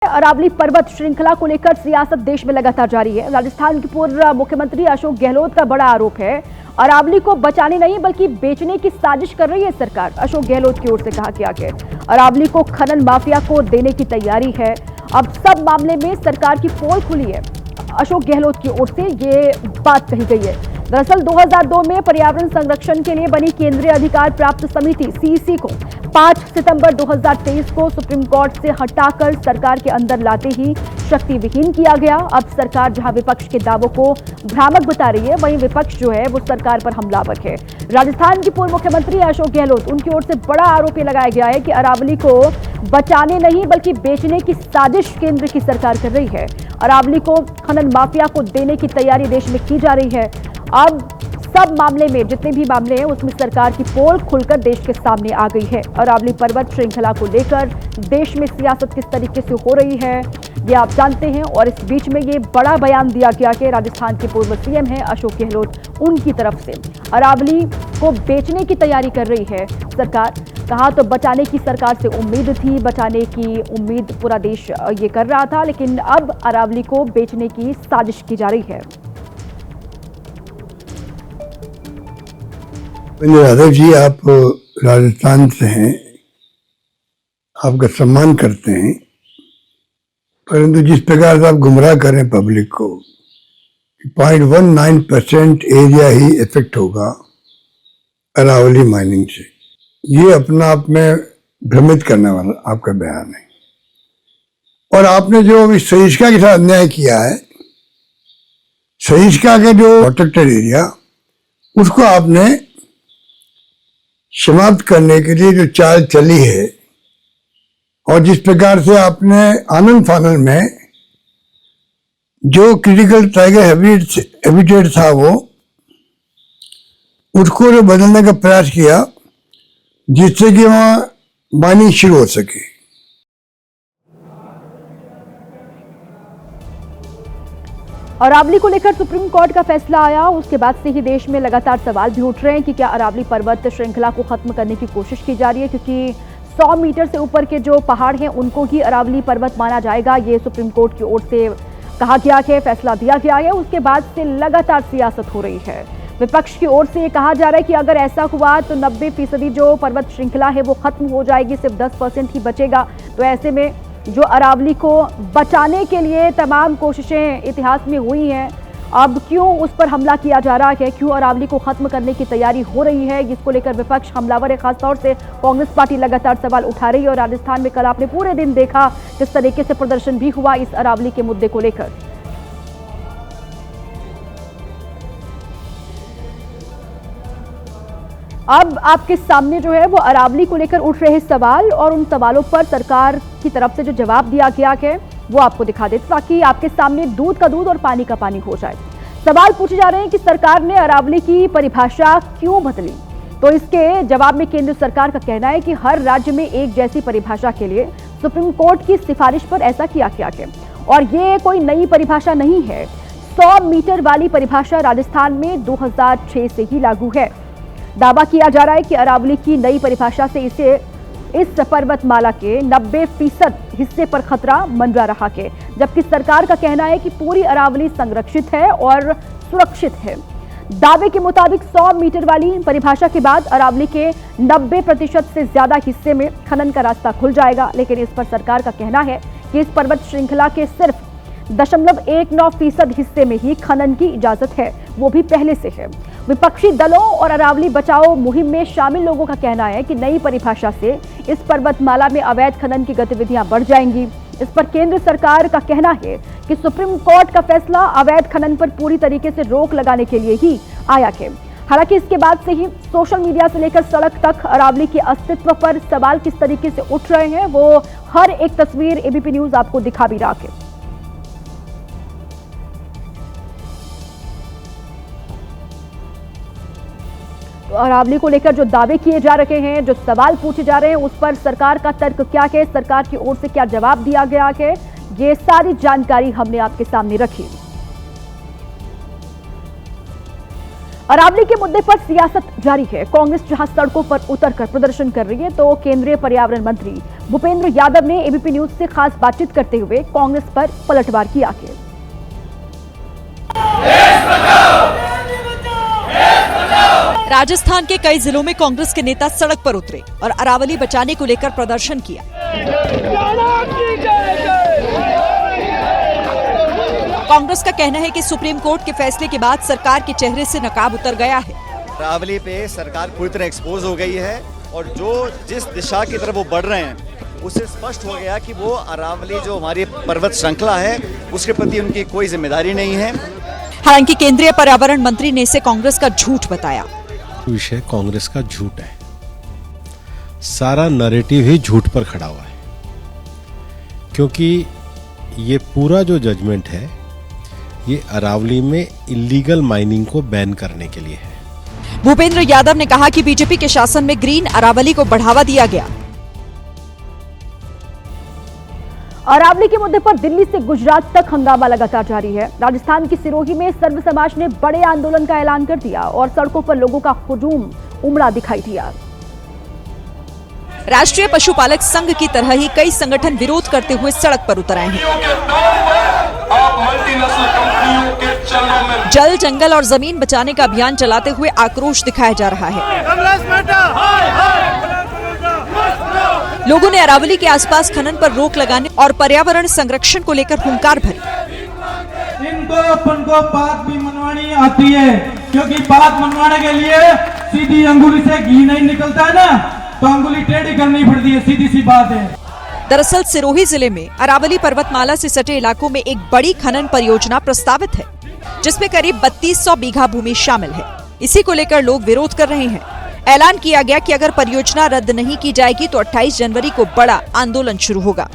अरावली पर्वत श्रृंखला को लेकर सियासत देश में लगातार जारी है। राजस्थान के पूर्व मुख्यमंत्री अशोक गहलोत का बड़ा आरोप है, अरावली को बचाने नहीं बल्कि बेचने की साजिश कर रही है सरकार। अशोक गहलोत की ओर से कहा गया कि अरावली को खनन माफिया को देने की तैयारी है। अब सब मामले में सरकार की पोल खुली है। अशोक गहलोत की ओर से ये बात कही गई है। दरअसल 2002 में पर्यावरण संरक्षण के लिए बनी केंद्रीय अधिकार प्राप्त समिति सीईसी को 5 सितंबर 2023 को सुप्रीम कोर्ट से हटाकर सरकार के अंदर लाते ही शक्ति विहीन किया गया। अब सरकार जहां विपक्ष के दावों को भ्रामक बता रही है, वहीं विपक्ष जो है वो सरकार पर हमलावर है। राजस्थान के पूर्व मुख्यमंत्री अशोक गहलोत, उनकी ओर से बड़ा आरोप लगाया गया है कि अरावली को बचाने नहीं बल्कि बेचने की साजिश केंद्र की सरकार कर रही है। अरावली को खनन माफिया को देने की तैयारी देश में की जा रही है। अब सब मामले में, जितने भी मामले हैं उसमें सरकार की पोल खुलकर देश के सामने आ गई है। अरावली पर्वत श्रृंखला को लेकर देश में सियासत किस तरीके से हो रही है ये आप जानते हैं। और इस बीच में ये बड़ा बयान दिया गया कि राजस्थान के पूर्व सीएम हैं अशोक गहलोत, उनकी तरफ से अरावली को बेचने की तैयारी कर रही है सरकार। कहा तो बचाने की सरकार से उम्मीद थी, बचाने की उम्मीद पूरा देश ये कर रहा था, लेकिन अब अरावली को बेचने की साजिश की जा रही है। राघव जी, आप राजस्थान से हैं, आपका सम्मान करते हैं, परंतु जिस प्रकार से आप गुमराह करें पब्लिक को, 0.19% एरिया ही इफेक्ट होगा अरावली माइनिंग से, ये अपना आप में भ्रमित करने वाला आपका बयान है। और आपने जो अभी सहिष्का के साथ अन्याय किया है, सहिष्का के जो प्रोटेक्टेड एरिया, उसको आपने समाप्त करने के लिए जो चाल चली है और जिस प्रकार से आपने आनंद फानन में जो क्रिटिकल टाइगर हैबिटेट था वो उसको जो बदलने का प्रयास किया जिससे कि वहाँ माइनिंग शुरू हो सके। अरावली को लेकर सुप्रीम कोर्ट का फैसला आया, उसके बाद से ही देश में लगातार सवाल भी उठ रहे हैं कि क्या अरावली पर्वत श्रृंखला को खत्म करने की कोशिश की जा रही है, क्योंकि 100 मीटर से ऊपर के जो पहाड़ हैं उनको ही अरावली पर्वत माना जाएगा। ये सुप्रीम कोर्ट की ओर से कहा गया है, फैसला दिया गया है। उसके बाद से लगातार सियासत हो रही है। विपक्ष की ओर से ये कहा जा रहा है कि अगर ऐसा हुआ तो 90% जो पर्वत श्रृंखला है वो खत्म हो जाएगी, सिर्फ 10% ही बचेगा। तो ऐसे में जो अरावली को बचाने के लिए तमाम कोशिशें इतिहास में हुई हैं, अब क्यों उस पर हमला किया जा रहा है, क्यों अरावली को खत्म करने की तैयारी हो रही है, जिसको लेकर विपक्ष हमलावर है। खासतौर से कांग्रेस पार्टी लगातार सवाल उठा रही है। और राजस्थान में कल आपने पूरे दिन देखा किस तरीके से प्रदर्शन भी हुआ इस अरावली के मुद्दे को लेकर। अब आपके सामने जो है वो अरावली को लेकर उठ रहे सवाल और उन सवालों पर सरकार की तरफ से जो जवाब दिया गया है वो आपको दिखा देते, ताकि आपके सामने दूध का दूध और पानी का पानी हो जाए। सवाल पूछे जा रहे हैं कि सरकार ने अरावली की परिभाषा क्यों बदली। तो इसके जवाब में केंद्र सरकार का कहना है कि हर राज्य में एक जैसी परिभाषा के लिए सुप्रीम कोर्ट की सिफारिश पर ऐसा किया गया है और ये कोई नई परिभाषा नहीं है। 100 मीटर वाली परिभाषा राजस्थान में 2006 से ही लागू है। दावा किया जा रहा है कि अरावली की नई परिभाषा से इस पर्वतमाला के 90% हिस्से पर खतरा मंडरा रहा है, जबकि सरकार का कहना है कि पूरी अरावली संरक्षित है और सुरक्षित है। दावे के मुताबिक 100 मीटर वाली परिभाषा के बाद अरावली के 90% से ज्यादा हिस्से में खनन का रास्ता खुल जाएगा, लेकिन इस पर सरकार का कहना है कि इस पर्वत श्रृंखला के सिर्फ 0.19% हिस्से में ही खनन की इजाजत है, वो भी पहले से है। विपक्षी दलों और अरावली बचाओ मुहिम में शामिल लोगों का कहना है कि नई परिभाषा से इस पर्वतमाला में अवैध खनन की गतिविधियां बढ़ जाएंगी। इस पर केंद्र सरकार का कहना है कि सुप्रीम कोर्ट का फैसला अवैध खनन पर पूरी तरीके से रोक लगाने के लिए ही आया है। हालांकि इसके बाद से ही सोशल मीडिया से लेकर सड़क तक अरावली के अस्तित्व पर सवाल किस तरीके से उठ रहे हैं, वो हर एक तस्वीर एबीपी न्यूज आपको दिखा भी रहा है। अरावली को लेकर जो दावे किए जा रहे हैं, जो सवाल पूछे जा रहे हैं, उस पर सरकार का तर्क क्या है, सरकार की ओर से क्या जवाब दिया गया है, ये सारी जानकारी हमने आपके सामने रखी। अरावली के मुद्दे पर सियासत जारी है। कांग्रेस जहां सड़कों पर उतरकर प्रदर्शन कर रही है, तो केंद्रीय पर्यावरण मंत्री भूपेंद्र यादव ने एबीपी न्यूज से खास बातचीत करते हुए कांग्रेस पर पलटवार किया है। राजस्थान के कई जिलों में कांग्रेस के नेता सड़क पर उतरे और अरावली बचाने को लेकर प्रदर्शन किया। कांग्रेस का कहना है कि सुप्रीम कोर्ट के फैसले के बाद सरकार के चेहरे से नकाब उतर गया है। अरावली पे सरकार पूरी तरह एक्सपोज हो गई है और जो जिस दिशा की तरफ वो बढ़ रहे हैं उससे स्पष्ट हो गया कि वो अरावली जो हमारी पर्वत श्रृंखला है उसके प्रति उनकी कोई जिम्मेदारी नहीं है। हालांकि केंद्रीय पर्यावरण मंत्री ने इसे कांग्रेस का झूठ बताया। विषय कांग्रेस का झूठ है, सारा नैरेटिव ही झूठ पर खड़ा हुआ है, क्योंकि ये पूरा जो जजमेंट है ये अरावली में इलीगल माइनिंग को बैन करने के लिए है। भूपेंद्र यादव ने कहा कि बीजेपी के शासन में ग्रीन अरावली को बढ़ावा दिया गया। अरावली के मुद्दे पर दिल्ली से गुजरात तक हंगामा लगातार जारी है। राजस्थान की सिरोही में सर्व समाज ने बड़े आंदोलन का ऐलान कर दिया और सड़कों पर लोगों का हुजूम उमड़ा दिखाई दिया। राष्ट्रीय पशुपालक संघ की तरह ही कई संगठन विरोध करते हुए सड़क पर उतर आए हैं। जल, जंगल और जमीन बचाने का अभियान चलाते हुए आक्रोश दिखाया जा रहा है। लोगों ने अरावली के आसपास खनन पर रोक लगाने और पर्यावरण संरक्षण को लेकर हुंकार भरी। इनको अपन को बात भी मनवानी आती है, क्योंकि बात मनवाने के लिए सीधी अंगुली से घी नहीं निकलता है ना, तो अंगुली टेढ़ी करनी पड़ती है, सीधी सी बात है। दरअसल सिरोही जिले में अरावली पर्वतमाला से सटे इलाकों में एक बड़ी खनन परियोजना प्रस्तावित है, जिसमें करीब 3200 बीघा भूमि शामिल है। इसी को लेकर लोग विरोध कर रहे हैं। ऐलान किया गया कि अगर परियोजना रद्द नहीं की जाएगी तो 28 जनवरी को बड़ा आंदोलन शुरू होगा।